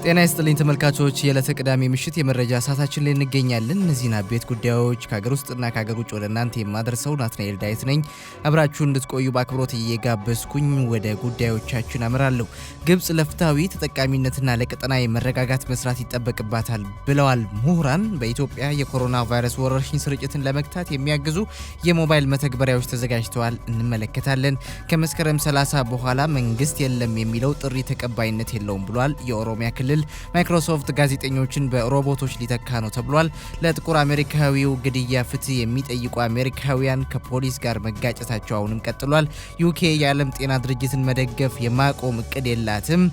ጤና ይስጥልኝ ተመልካቾች፣ የዕለተ ቅዳሜ ምሽት የመረጃ ሰዓታችን ላይ እንገኛለን። እነዚህና ቤት ጉዳዮች ከሀገር ውስጥና ከሀገር ውጭ ወደ እናንተ የማደርሰው ናትናኤል ዳዊት ነኝ። አብራችሁን እንድትቆዩ በአክብሮት እየጋበዝኩኝ ወደ ጉዳዮቻችን አመራለሁ። ግብጽ ለፍትሃዊ ተጠቃሚነትና ለቀጠናዊ መረጋጋት መስራት ይጠበቅባታል ብለዋል ምሁራን። በኢትዮጵያ የኮሮና ቫይረስ ወረርሽኝ ስርጭትን ለመግታት የሚያግዙ የሞባይል መተግበሪያዎች ተዘጋጅተዋል፣ እንመለከታለን። ከመስከረም 30 በኋላ መንግስት የለም የሚለው ጥሪ ተቀባይነት የለውም ብሏል የኦሮሚያ ክልል። ማይክሮሶፍት ጋዜጠኞችን በሮቦቶች ሊተካ ነው ተብሏል። ለጥቁር አሜሪካዊው ግድያ ፍትህ የሚጠይቁ አሜሪካውያን ከፖሊስ ጋር መጋጨታቸው አሁንም ቀጥሏል። ዩኬ የዓለም ጤና ድርጅትን መደገፍ የማቆም እቅድ የላትም።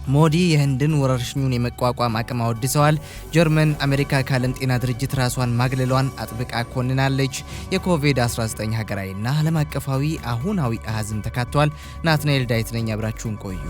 ሞዲ የህንድን ወረርሽኙን የመቋቋም አቅም አወድሰዋል። ጀርመን አሜሪካ ከዓለም ጤና ድርጅት ራሷን ማግለሏን አጥብቃ ኮንናለች። የኮቪድ-19 ሀገራዊና ዓለም አቀፋዊ አሁናዊ አሃዝም ተካቷል። ናትናኤል ዳዊት ነኝ፣ አብራችሁን ቆዩ።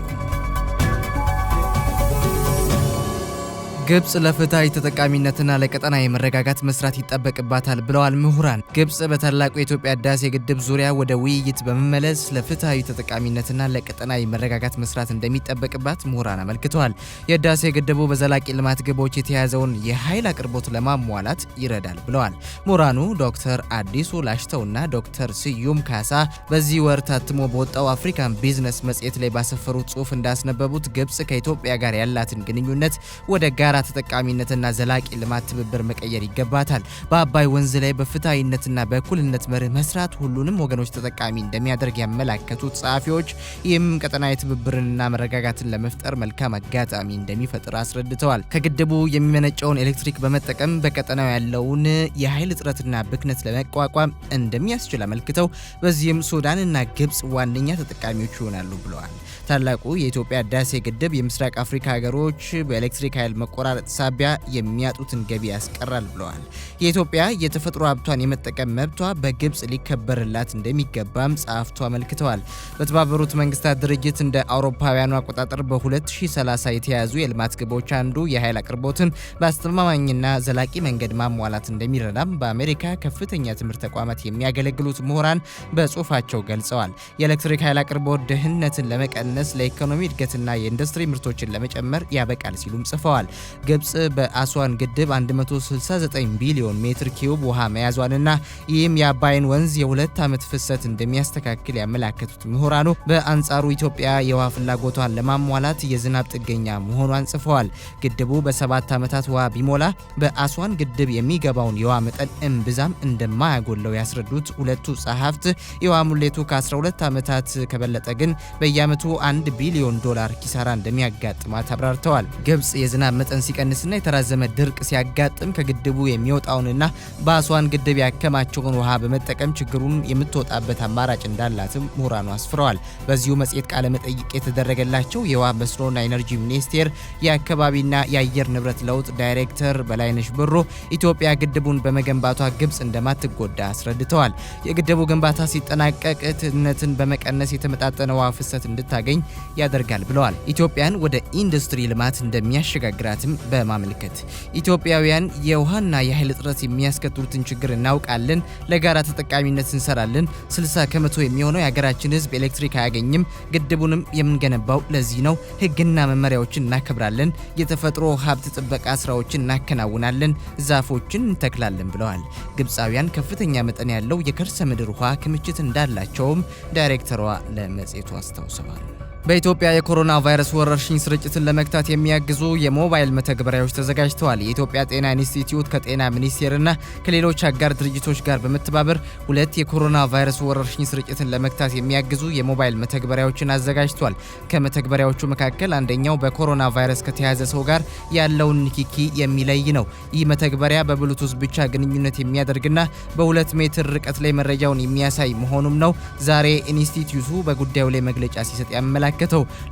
ግብጽ ለፍትሃዊ ተጠቃሚነትና ለቀጠናዊ መረጋጋት መስራት ይጠበቅባታል ብለዋል ምሁራን። ግብጽ በታላቁ የኢትዮጵያ ህዳሴ ግድብ ዙሪያ ወደ ውይይት በመመለስ ለፍትሃዊ ተጠቃሚነትና ለቀጠናዊ መረጋጋት መስራት እንደሚጠበቅባት ምሁራን አመልክተዋል። የህዳሴ ግድቡ በዘላቂ ልማት ግቦች የተያዘውን የኃይል አቅርቦት ለማሟላት ይረዳል ብለዋል ምሁራኑ። ዶክተር አዲሱ ላሽተውና ዶክተር ስዩም ካሳ በዚህ ወር ታትሞ በወጣው አፍሪካን ቢዝነስ መጽሔት ላይ ባሰፈሩት ጽሑፍ እንዳስነበቡት ግብጽ ከኢትዮጵያ ጋር ያላትን ግንኙነት ወደ ጋራ ተጠቃሚነትና ዘላቂ ልማት ትብብር መቀየር ይገባታል። በአባይ ወንዝ ላይ በፍትሃዊነትና በእኩልነት መርህ መስራት ሁሉንም ወገኖች ተጠቃሚ እንደሚያደርግ ያመላከቱት ጸሐፊዎች ይህም ቀጠናዊ ትብብርንና መረጋጋትን ለመፍጠር መልካም አጋጣሚ እንደሚፈጥር አስረድተዋል። ከግድቡ የሚመነጨውን ኤሌክትሪክ በመጠቀም በቀጠናው ያለውን የኃይል እጥረትና ብክነት ለመቋቋም እንደሚያስችል አመልክተው በዚህም ሱዳንና ግብጽ ዋነኛ ተጠቃሚዎች ይሆናሉ ብለዋል። ታላቁ የኢትዮጵያ ህዳሴ ግድብ የምስራቅ አፍሪካ ሀገሮች በኤሌክትሪክ ኃይል መቆራረጥ ሳቢያ የሚያጡትን ገቢ ያስቀራል ብለዋል። የኢትዮጵያ የተፈጥሮ ሀብቷን የመጠቀም መብቷ በግብጽ ሊከበርላት እንደሚገባም ጸሐፍቱ አመልክተዋል። በተባበሩት መንግስታት ድርጅት እንደ አውሮፓውያኑ አቆጣጠር በ2030 የተያዙ የልማት ግቦች አንዱ የኃይል አቅርቦትን በአስተማማኝና ዘላቂ መንገድ ማሟላት እንደሚረዳም በአሜሪካ ከፍተኛ ትምህርት ተቋማት የሚያገለግሉት ምሁራን በጽሁፋቸው ገልጸዋል። የኤሌክትሪክ ኃይል አቅርቦት ድህነትን ለመቀነስ ለኢኮኖሚ እድገትና የኢንዱስትሪ ምርቶችን ለመጨመር ያበቃል ሲሉም ጽፈዋል። ግብጽ በአስዋን ግድብ 169 ቢሊዮን ሜትር ኪዩብ ውሃ መያዟንና ይህም የአባይን ወንዝ የሁለት ዓመት ፍሰት እንደሚያስተካክል ያመላከቱት ምሁራኑ በአንጻሩ ኢትዮጵያ የውሃ ፍላጎቷን ለማሟላት የዝናብ ጥገኛ መሆኗን ጽፈዋል። ግድቡ በ7 ዓመታት ውሃ ቢሞላ በአስዋን ግድብ የሚገባውን የውሃ መጠን እምብዛም እንደማያጎለው ያስረዱት ሁለቱ ጸሐፍት የውሃ ሙሌቱ ከ12 ዓመታት ከበለጠ ግን በየዓመቱ $1 ቢሊዮን ኪሳራ እንደሚያጋጥማት አብራርተዋል። ግብጽ የዝናብ መጠን ሲቀንስና የተራዘመ ድርቅ ሲያጋጥም ከግድቡ የሚወጣውንና በአስዋን ግድብ ያከማቸውን ውሃ በመጠቀም ችግሩን የምትወጣበት አማራጭ እንዳላትም ምሁራኑ አስፍረዋል። በዚሁ መጽሔት ቃለ መጠይቅ የተደረገላቸው የውሃ መስኖና ኢነርጂ ሚኒስቴር የአካባቢና የአየር ንብረት ለውጥ ዳይሬክተር በላይነሽ ብሩ ኢትዮጵያ ግድቡን በመገንባቷ ግብጽ እንደማትጎዳ አስረድተዋል። የግድቡ ግንባታ ሲጠናቀቅ ድህነትን በመቀነስ የተመጣጠነ ውሃ ፍሰት እንድታገኝ ያደርጋል ብለዋል። ኢትዮጵያን ወደ ኢንዱስትሪ ልማት እንደሚያሸጋግራትም በማመልከት ኢትዮጵያውያን የውሃና የኃይል እጥረት የሚያስከትሉትን ችግር እናውቃለን፣ ለጋራ ተጠቃሚነት እንሰራለን። 60 ከመቶ የሚሆነው የሀገራችን ሕዝብ ኤሌክትሪክ አያገኝም። ግድቡንም የምንገነባው ለዚህ ነው። ሕግና መመሪያዎችን እናከብራለን። የተፈጥሮ ሀብት ጥበቃ ስራዎችን እናከናውናለን። ዛፎችን እንተክላለን ብለዋል። ግብፃውያን ከፍተኛ መጠን ያለው የከርሰ ምድር ውሃ ክምችት እንዳላቸውም ዳይሬክተሯ ለመጽሔቱ አስታውሰዋል። በኢትዮጵያ የኮሮና ቫይረስ ወረርሽኝ ስርጭትን ለመግታት የሚያግዙ የሞባይል መተግበሪያዎች ተዘጋጅተዋል። የኢትዮጵያ ጤና ኢንስቲትዩት ከጤና ሚኒስቴርና ከሌሎች አጋር ድርጅቶች ጋር በመተባበር 2 የኮሮና ቫይረስ ወረርሽኝ ስርጭትን ለመግታት የሚያግዙ የሞባይል መተግበሪያዎችን አዘጋጅቷል። ከመተግበሪያዎቹ መካከል አንደኛው በኮሮና ቫይረስ ከተያዘ ሰው ጋር ያለውን ንክኪ የሚለይ ነው። ይህ መተግበሪያ በብሉቱዝ ብቻ ግንኙነት የሚያደርግና በ2 ሜትር ርቀት ላይ መረጃውን የሚያሳይ መሆኑም ነው ዛሬ ኢንስቲትዩቱ በጉዳዩ ላይ መግለጫ ሲሰጥ ያመላክታል።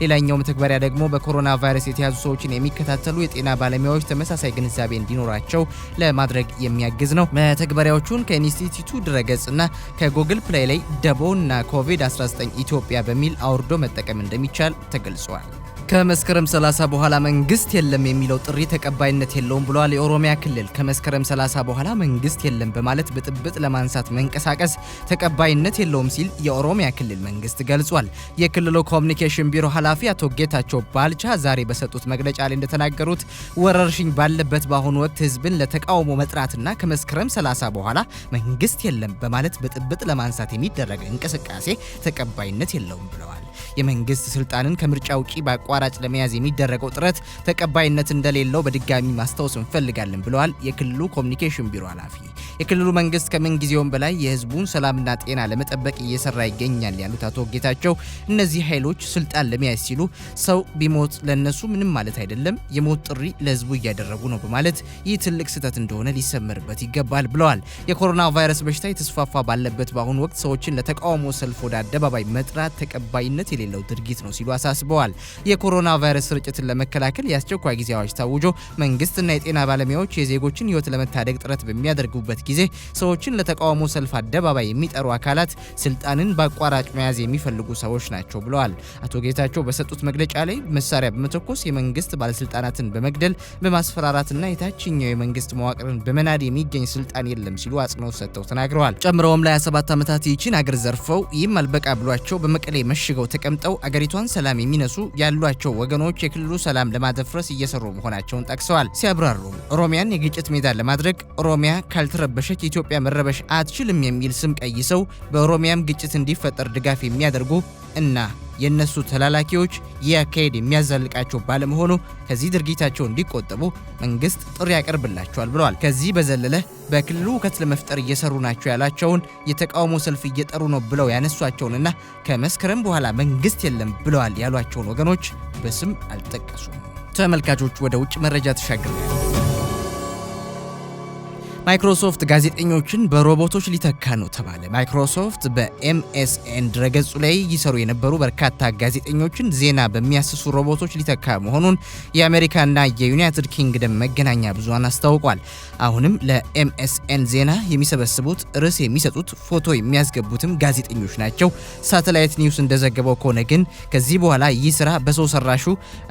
ሌላኛው መተግበሪያ ደግሞ በኮሮና ቫይረስ የተያዙ ሰዎችን የሚከታተሉ የጤና ባለሙያዎች ተመሳሳይ ግንዛቤ እንዲኖራቸው ለማድረግ የሚያግዝ ነው። መተግበሪያዎቹን ከኢንስቲትዩቱ ድረገጽና ከጉግል ፕሌይ ላይ ደቦና ኮቪድ-19 ኢትዮጵያ በሚል አውርዶ መጠቀም እንደሚቻል ተገልጿል። ከመስከረም 30 በኋላ መንግስት የለም የሚለው ጥሪ ተቀባይነት የለውም ብሏል የኦሮሚያ ክልል። ከመስከረም 30 በኋላ መንግስት የለም በማለት ብጥብጥ ለማንሳት መንቀሳቀስ ተቀባይነት የለውም ሲል የኦሮሚያ ክልል መንግስት ገልጿል። የክልሉ ኮሚኒኬሽን ቢሮ ኃላፊ አቶ ጌታቸው ባልቻ ዛሬ በሰጡት መግለጫ ላይ እንደተናገሩት ወረርሽኝ ባለበት በአሁኑ ወቅት ህዝብን ለተቃውሞ መጥራትና ከመስከረም 30 በኋላ መንግስት የለም በማለት ብጥብጥ ለማንሳት የሚደረግ እንቅስቃሴ ተቀባይነት የለውም ብለዋል። የመንግስት ስልጣንን ከምርጫ ውጪ በአቋራጭ ለመያዝ የሚደረገው ጥረት ተቀባይነት እንደሌለው በድጋሚ ማስታወስ እንፈልጋለን ብለዋል የክልሉ ኮሚኒኬሽን ቢሮ ኃላፊ። የክልሉ መንግስት ከምን ጊዜውም በላይ የህዝቡን ሰላምና ጤና ለመጠበቅ እየሰራ ይገኛል ያሉት አቶ ጌታቸው እነዚህ ኃይሎች ስልጣን ለመያዝ ሲሉ ሰው ቢሞት ለነሱ ምንም ማለት አይደለም፣ የሞት ጥሪ ለህዝቡ እያደረጉ ነው በማለት ይህ ትልቅ ስህተት እንደሆነ ሊሰመርበት ይገባል ብለዋል። የኮሮና ቫይረስ በሽታ የተስፋፋ ባለበት በአሁኑ ወቅት ሰዎችን ለተቃውሞ ሰልፍ ወደ አደባባይ መጥራት ተቀባይነት የሌለው ድርጊት ነው ሲሉ አሳስበዋል። የኮሮና ቫይረስ ስርጭትን ለመከላከል የአስቸኳይ ጊዜ አዋጅ ታውጆ መንግስትና የጤና ባለሙያዎች የዜጎችን ህይወት ለመታደግ ጥረት በሚያደርጉበት ጊዜ ሰዎችን ለተቃውሞ ሰልፍ አደባባይ የሚጠሩ አካላት ስልጣንን በአቋራጭ መያዝ የሚፈልጉ ሰዎች ናቸው ብለዋል። አቶ ጌታቸው በሰጡት መግለጫ ላይ መሳሪያ በመተኮስ የመንግስት ባለስልጣናትን በመግደል በማስፈራራትና የታችኛው የመንግስት መዋቅርን በመናድ የሚገኝ ስልጣን የለም ሲሉ አጽንኦት ሰጥተው ተናግረዋል። ጨምረውም ለ27 ዓመታት ይህችን አገር ዘርፈው ይህም አልበቃ ብሏቸው በመቀሌ መሽገው ተቀምጠው አገሪቷን ሰላም የሚነሱ ያሏቸው ወገኖች የክልሉ ሰላም ለማደፍረስ እየሰሩ መሆናቸውን ጠቅሰዋል። ሲያብራሩም ኦሮሚያን የግጭት ሜዳ ለማድረግ ኦሮሚያ ካልተረበሸች ኢትዮጵያ መረበሽ አትችልም የሚል ስም ቀይሰው በኦሮሚያም ግጭት እንዲፈጠር ድጋፍ የሚያደርጉ እና የነሱ ተላላኪዎች ያካሄድ የሚያዛልቃቸው ባለመሆኑ ከዚህ ድርጊታቸው እንዲቆጠቡ መንግስት ጥሪ ያቀርብላቸዋል ብለዋል። ከዚህ በዘለለ በክልሉ ሁከት ለመፍጠር እየሰሩ ናቸው ያላቸውን የተቃውሞ ሰልፍ እየጠሩ ነው ብለው ያነሷቸውንና ከመስከረም በኋላ መንግስት የለም ብለዋል ያሏቸውን ወገኖች በስም አልጠቀሱም። ተመልካቾች ወደ ውጭ መረጃ ተሻግረዋል። ማይክሮሶፍት ጋዜጠኞችን በሮቦቶች ሊተካ ነው ተባለ። ማይክሮሶፍት በኤምኤስኤን ድረገጹ ላይ ይሰሩ የነበሩ በርካታ ጋዜጠኞችን ዜና በሚያስሱ ሮቦቶች ሊተካ መሆኑን የአሜሪካና የዩናይትድ ኪንግደም መገናኛ ብዙሃን አስታውቋል። አሁንም ለኤምኤስኤን ዜና የሚሰበስቡት፣ ርዕስ የሚሰጡት፣ ፎቶ የሚያስገቡትም ጋዜጠኞች ናቸው። ሳተላይት ኒውስ እንደዘገበው ከሆነ ግን ከዚህ በኋላ ይህ ስራ በሰው ሰራሹ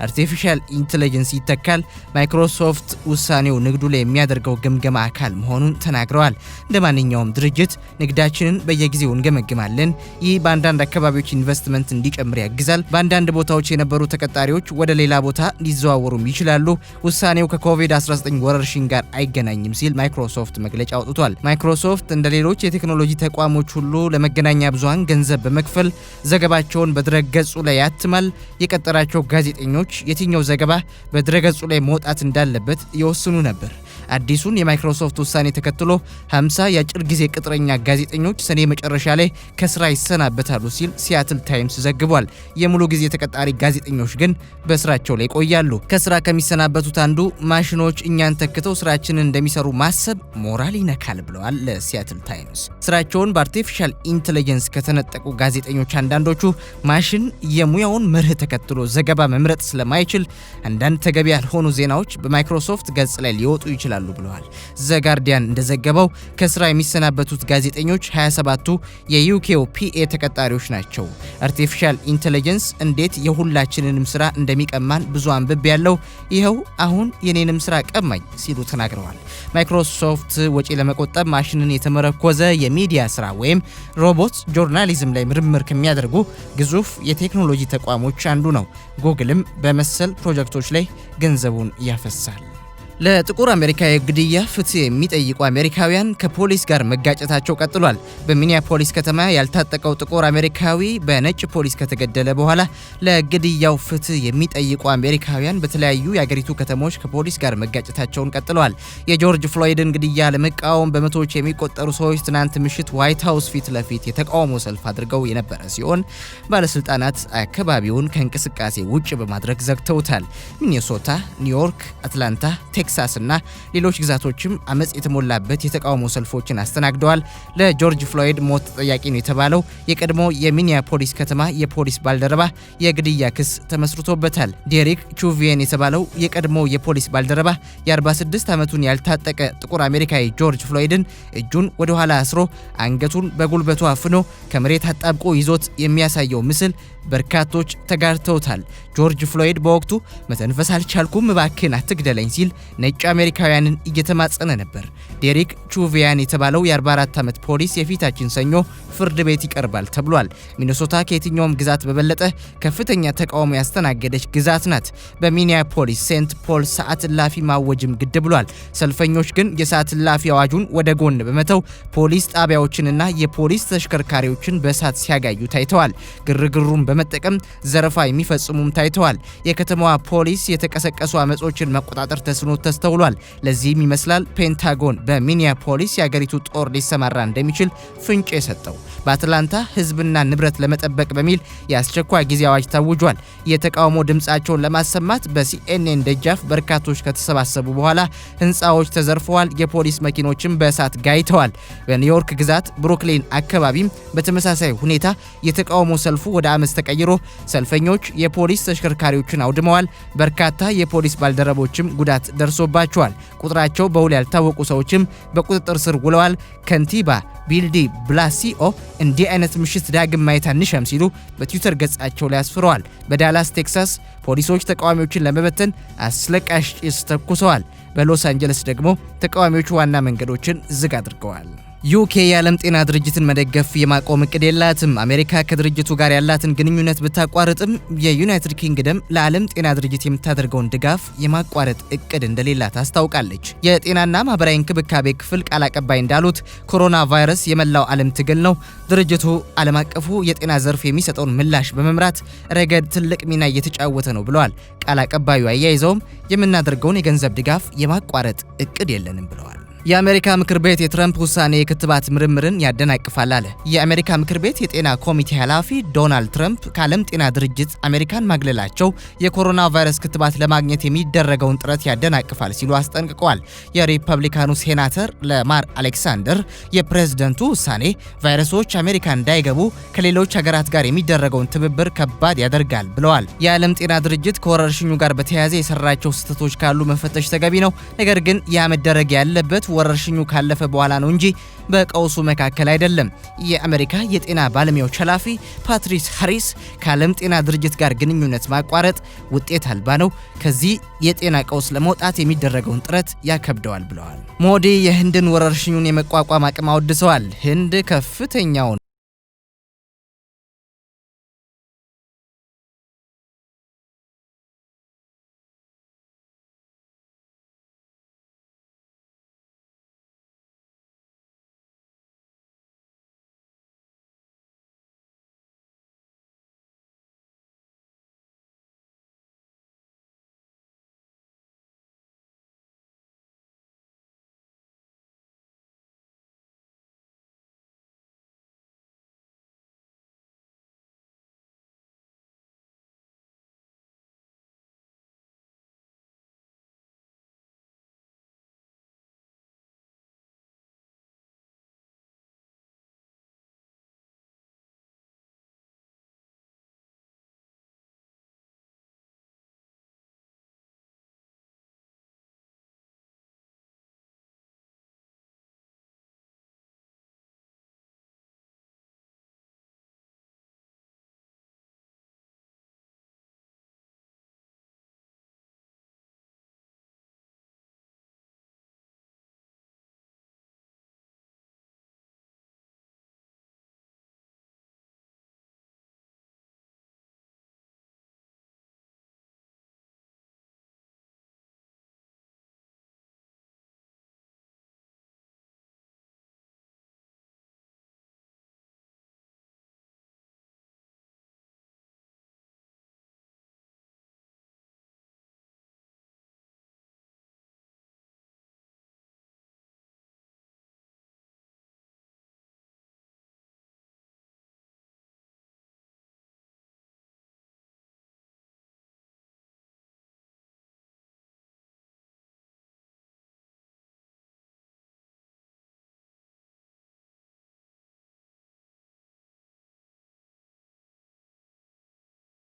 አርቲፊሻል ኢንተለጀንስ ይተካል። ማይክሮሶፍት ውሳኔው ንግዱ ላይ የሚያደርገው ግምገማ አካል መሆኑን ተናግረዋል። እንደ ማንኛውም ድርጅት ንግዳችንን በየጊዜው እንገመግማለን። ይህ በአንዳንድ አካባቢዎች ኢንቨስትመንት እንዲጨምር ያግዛል። በአንዳንድ ቦታዎች የነበሩ ተቀጣሪዎች ወደ ሌላ ቦታ ሊዘዋወሩም ይችላሉ። ውሳኔው ከኮቪድ-19 ወረርሽኝ ጋር አይገናኝም ሲል ማይክሮሶፍት መግለጫ አውጥቷል። ማይክሮሶፍት እንደ ሌሎች የቴክኖሎጂ ተቋሞች ሁሉ ለመገናኛ ብዙሃን ገንዘብ በመክፈል ዘገባቸውን በድረገጹ ላይ ያትማል። የቀጠራቸው ጋዜጠኞች የትኛው ዘገባ በድረገጹ ላይ መውጣት እንዳለበት ይወስኑ ነበር። አዲሱን የማይክሮሶፍት ውሳኔ ተከትሎ 50 የአጭር ጊዜ ቅጥረኛ ጋዜጠኞች ሰኔ መጨረሻ ላይ ከስራ ይሰናበታሉ ሲል ሲያትል ታይምስ ዘግቧል። የሙሉ ጊዜ ተቀጣሪ ጋዜጠኞች ግን በስራቸው ላይ ይቆያሉ። ከስራ ከሚሰናበቱት አንዱ ማሽኖች እኛን ተክተው ስራችንን እንደሚሰሩ ማሰብ ሞራል ይነካል ብለዋል ለሲያትል ታይምስ። ስራቸውን በአርቲፊሻል ኢንተለጀንስ ከተነጠቁ ጋዜጠኞች አንዳንዶቹ ማሽን የሙያውን መርህ ተከትሎ ዘገባ መምረጥ ስለማይችል አንዳንድ ተገቢ ያልሆኑ ዜናዎች በማይክሮሶፍት ገጽ ላይ ሊወጡ ይችላሉ ብለዋል። ዘ ጋርዲያን እንደዘገበው ከስራ የሚሰናበቱት ጋዜጠኞች 27ቱ የዩኬው ፒኤ ተቀጣሪዎች ናቸው። አርቲፊሻል ኢንተለጀንስ እንዴት የሁላችንንም ስራ እንደሚቀማን ብዙ አንብቤ ያለው ይኸው አሁን የኔንም ስራ ቀማኝ ሲሉ ተናግረዋል። ማይክሮሶፍት ወጪ ለመቆጠብ ማሽንን የተመረኮዘ የሚዲያ ስራ ወይም ሮቦት ጆርናሊዝም ላይ ምርምር ከሚያደርጉ ግዙፍ የቴክኖሎጂ ተቋሞች አንዱ ነው። ጉግልም በመሰል ፕሮጀክቶች ላይ ገንዘቡን ያፈሳል። ለጥቁር አሜሪካዊ ግድያ ፍትህ የሚጠይቁ አሜሪካውያን ከፖሊስ ጋር መጋጨታቸው ቀጥሏል። በሚኒያፖሊስ ከተማ ያልታጠቀው ጥቁር አሜሪካዊ በነጭ ፖሊስ ከተገደለ በኋላ ለግድያው ፍትህ የሚጠይቁ አሜሪካውያን በተለያዩ የአገሪቱ ከተሞች ከፖሊስ ጋር መጋጨታቸውን ቀጥለዋል። የጆርጅ ፍሎይድን ግድያ ለመቃወም በመቶዎች የሚቆጠሩ ሰዎች ትናንት ምሽት ዋይት ሃውስ ፊት ለፊት የተቃውሞ ሰልፍ አድርገው የነበረ ሲሆን ባለስልጣናት አካባቢውን ከእንቅስቃሴ ውጭ በማድረግ ዘግተውታል። ሚኒሶታ፣ ኒውዮርክ፣ አትላንታ፣ ቴክሳስ እና ሌሎች ግዛቶችም አመጽ የተሞላበት የተቃውሞ ሰልፎችን አስተናግደዋል። ለጆርጅ ፍሎይድ ሞት ተጠያቂ ነው የተባለው የቀድሞ የሚኒያፖሊስ ከተማ የፖሊስ ባልደረባ የግድያ ክስ ተመስርቶበታል። ዴሪክ ቹቪየን የተባለው የቀድሞ የፖሊስ ባልደረባ የ46 ዓመቱን ያልታጠቀ ጥቁር አሜሪካዊ ጆርጅ ፍሎይድን እጁን ወደ ኋላ አስሮ አንገቱን በጉልበቱ አፍኖ ከመሬት አጣብቆ ይዞት የሚያሳየው ምስል በርካቶች ተጋርተውታል። ጆርጅ ፍሎይድ በወቅቱ መተንፈስ አልቻልኩም እባክህን አትግደለኝ ሲል ነጭ አሜሪካውያንን እየተማጸነ ነበር። ዴሪክ ቹቪያን የተባለው የ44 ዓመት ፖሊስ የፊታችን ሰኞ ፍርድ ቤት ይቀርባል ተብሏል። ሚኒሶታ ከየትኛውም ግዛት በበለጠ ከፍተኛ ተቃውሞ ያስተናገደች ግዛት ናት። በሚኒያፖሊስ ሴንት ፖል ሰዓት እላፊ ማወጅም ግድ ብሏል። ሰልፈኞች ግን የሰዓት እላፊ አዋጁን ወደ ጎን በመተው ፖሊስ ጣቢያዎችንና የፖሊስ ተሽከርካሪዎችን በእሳት ሲያጋዩ ታይተዋል። ግርግሩን በመጠቀም ዘረፋ የሚፈጽሙም ታይተዋል። የከተማዋ ፖሊስ የተቀሰቀሱ አመጾችን መቆጣጠር ተስኖት ተስተውሏል። ለዚህም ይመስላል ፔንታጎን በሚኒያፖሊስ የአገሪቱ ጦር ሊሰማራ እንደሚችል ፍንጭ የሰጠው። በአትላንታ ህዝብና ንብረት ለመጠበቅ በሚል የአስቸኳይ ጊዜ አዋጅ ታውጇል። የተቃውሞ ድምጻቸውን ለማሰማት በሲኤንኤን ደጃፍ በርካቶች ከተሰባሰቡ በኋላ ህንፃዎች ተዘርፈዋል፣ የፖሊስ መኪኖችም በእሳት ጋይተዋል። በኒውዮርክ ግዛት ብሩክሊን አካባቢም በተመሳሳይ ሁኔታ የተቃውሞ ሰልፉ ወደ አመጽ ተቀይሮ ሰልፈኞች የፖሊስ ተሽከርካሪዎችን አውድመዋል። በርካታ የፖሊስ ባልደረቦችም ጉዳት ደርሶባቸዋል። ቁጥራቸው በውል ያልታወቁ ሰዎችም በቁጥጥር ስር ውለዋል። ከንቲባ ቢልዲ ብላሲኦ እንዲህ አይነት ምሽት ዳግም ማየት አንሻም ሲሉ በትዊተር ገጻቸው ላይ አስፍረዋል። በዳላስ ቴክሳስ ፖሊሶች ተቃዋሚዎችን ለመበተን አስለቃሽ ጭስ ተኩሰዋል። በሎስ አንጀለስ ደግሞ ተቃዋሚዎቹ ዋና መንገዶችን ዝግ አድርገዋል። ዩኬ የዓለም ጤና ድርጅትን መደገፍ የማቆም እቅድ የላትም። አሜሪካ ከድርጅቱ ጋር ያላትን ግንኙነት ብታቋርጥም የዩናይትድ ኪንግደም ለዓለም ጤና ድርጅት የምታደርገውን ድጋፍ የማቋረጥ እቅድ እንደሌላት አስታውቃለች። የጤናና ማህበራዊ እንክብካቤ ክፍል ቃል አቀባይ እንዳሉት ኮሮና ቫይረስ የመላው ዓለም ትግል ነው። ድርጅቱ ዓለም አቀፉ የጤና ዘርፍ የሚሰጠውን ምላሽ በመምራት ረገድ ትልቅ ሚና እየተጫወተ ነው ብለዋል። ቃል አቀባዩ አያይዘውም የምናደርገውን የገንዘብ ድጋፍ የማቋረጥ እቅድ የለንም ብለዋል። የአሜሪካ ምክር ቤት የትራምፕ ውሳኔ የክትባት ምርምርን ያደናቅፋል አለ። የአሜሪካ ምክር ቤት የጤና ኮሚቴ ኃላፊ ዶናልድ ትራምፕ ከዓለም ጤና ድርጅት አሜሪካን ማግለላቸው የኮሮና ቫይረስ ክትባት ለማግኘት የሚደረገውን ጥረት ያደናቅፋል ሲሉ አስጠንቅቀዋል። የሪፐብሊካኑ ሴናተር ለማር አሌክሳንደር የፕሬዝደንቱ ውሳኔ ቫይረሶች አሜሪካ እንዳይገቡ ከሌሎች ሀገራት ጋር የሚደረገውን ትብብር ከባድ ያደርጋል ብለዋል። የዓለም ጤና ድርጅት ከወረርሽኙ ጋር በተያያዘ የሰራቸው ስህተቶች ካሉ መፈተሽ ተገቢ ነው። ነገር ግን ያ መደረግ ያለበት ወረርሽኙ ካለፈ በኋላ ነው እንጂ በቀውሱ መካከል አይደለም። የአሜሪካ የጤና ባለሙያዎች ኃላፊ ፓትሪስ ሃሪስ ከዓለም ጤና ድርጅት ጋር ግንኙነት ማቋረጥ ውጤት አልባ ነው፣ ከዚህ የጤና ቀውስ ለመውጣት የሚደረገውን ጥረት ያከብደዋል ብለዋል። ሞዲ የህንድን ወረርሽኙን የመቋቋም አቅም አወድሰዋል። ህንድ ከፍተኛውን